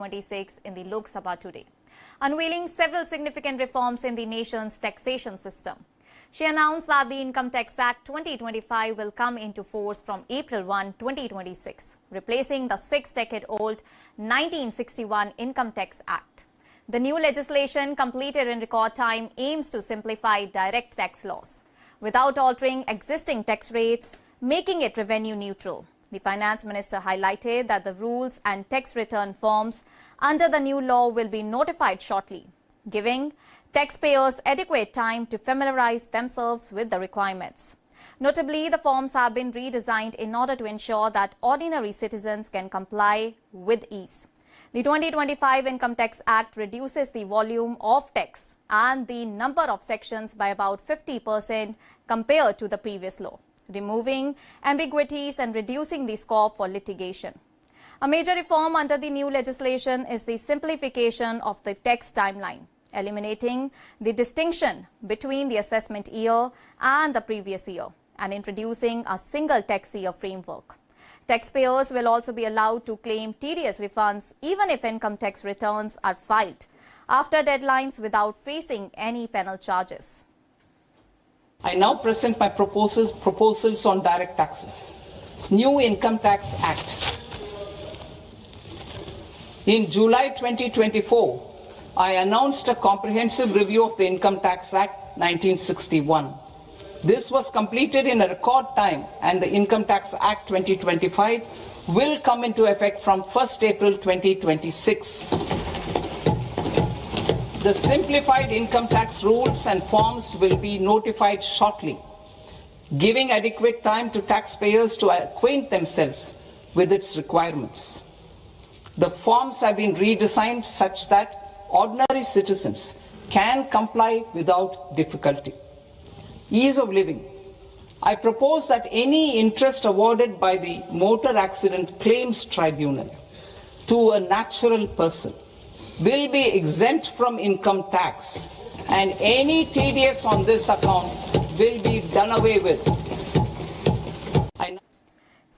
26 in the Lok Sabha today, unveiling several significant reforms in the nation's taxation system. She announced that the Income Tax Act 2025 will come into force from April 1, 2026, replacing the six-decade-old 1961 Income Tax Act. The new legislation, completed in record time, aims to simplify direct tax laws without altering existing tax rates, making it revenue neutral. The Finance Minister highlighted that the rules and tax return forms under the new law will be notified shortly, giving taxpayers adequate time to familiarize themselves with the requirements. Notably, the forms have been redesigned in order to ensure that ordinary citizens can comply with ease. The 2025 Income Tax Act reduces the volume of tax and the number of sections by about 50% compared to the previous law, removing ambiguities and reducing the scope for litigation. A major reform under the new legislation is the simplification of the tax timeline, eliminating the distinction between the assessment year and the previous year and introducing a single tax year framework. Taxpayers will also be allowed to claim TDS refunds even if income tax returns are filed after deadlines without facing any penal charges. I now present my proposals on direct taxes. New Income Tax Act. In July 2024, I announced a comprehensive review of the Income Tax Act 1961. This was completed in a record time, and the Income Tax Act 2025 will come into effect from 1st April 2026. The simplified income tax rules and forms will be notified shortly, giving adequate time to taxpayers to acquaint themselves with its requirements. The forms have been redesigned such that ordinary citizens can comply without difficulty. Ease of living. I propose that any interest awarded by the Motor Accident Claims Tribunal to a natural person will be exempt from income tax, and any TDS on this account will be done away with.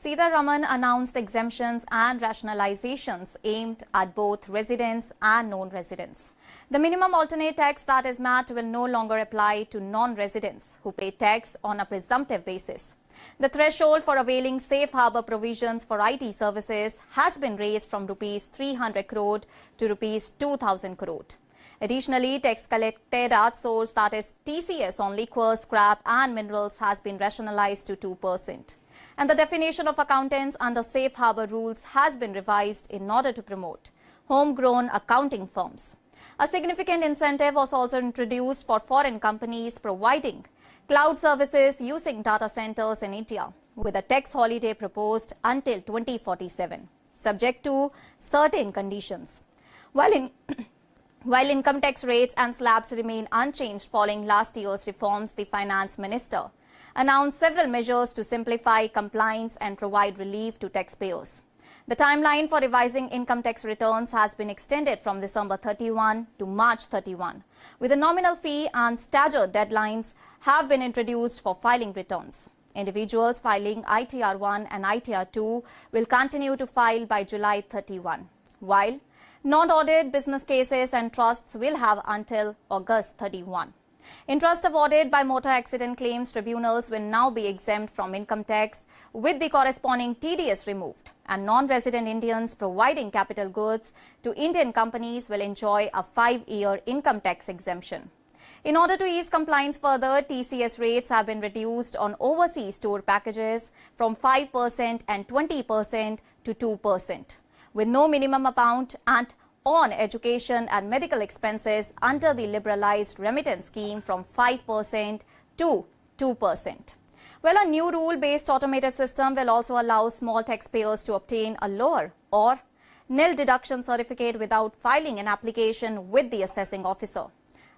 Sitharaman announced exemptions and rationalizations aimed at both residents and non-residents. The minimum alternate tax that is MAT will no longer apply to non-residents who pay tax on a presumptive basis. The threshold for availing safe harbour provisions for IT services has been raised from Rs 300 crore to Rs 2,000 crore. Additionally, tax collected at source, that is TCS, on liquor, scrap and minerals has been rationalized to 2%. And the definition of accountants under safe harbour rules has been revised in order to promote homegrown accounting firms. A significant incentive was also introduced for foreign companies providing cloud services using data centers in India, with a tax holiday proposed until 2047, subject to certain conditions. While income tax rates and slabs remain unchanged following last year's reforms, the Finance Minister announced several measures to simplify compliance and provide relief to taxpayers. The timeline for revising income tax returns has been extended from December 31 to March 31, with a nominal fee and staggered deadlines have been introduced for filing returns. Individuals filing ITR 1 and ITR 2 will continue to file by July 31, while non-audit business cases and trusts will have until August 31. Interest awarded by motor accident claims tribunals will now be exempt from income tax with the corresponding TDS removed, and non-resident Indians providing capital goods to Indian companies will enjoy a 5-year income tax exemption. In order to ease compliance further, TCS rates have been reduced on overseas tour packages from 5% and 20% to 2%, with no minimum amount, and on education and medical expenses under the liberalized remittance scheme from 5% to 2%. Well, a new rule-based automated system will also allow small taxpayers to obtain a lower or nil deduction certificate without filing an application with the assessing officer.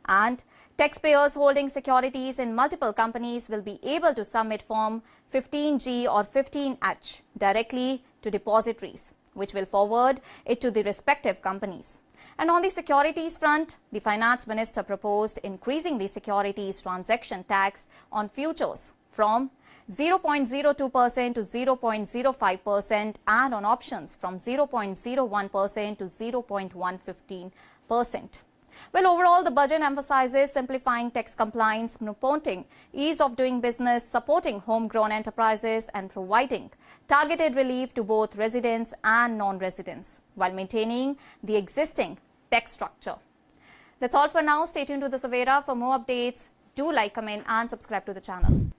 And taxpayers holding securities in multiple companies will be able to submit Form 15G or 15H directly to depositories, which will forward it to the respective companies. And on the securities front, the Finance Minister proposed increasing the securities transaction tax on futures from 0.02% to 0.05% and on options from 0.01% to 0.115%. Well, overall, the budget emphasizes simplifying tax compliance, promoting ease of doing business, supporting homegrown enterprises, and providing targeted relief to both residents and non-residents, while maintaining the existing tax structure. That's all for now. Stay tuned to the Savera for more updates. Do like, comment, and subscribe to the channel.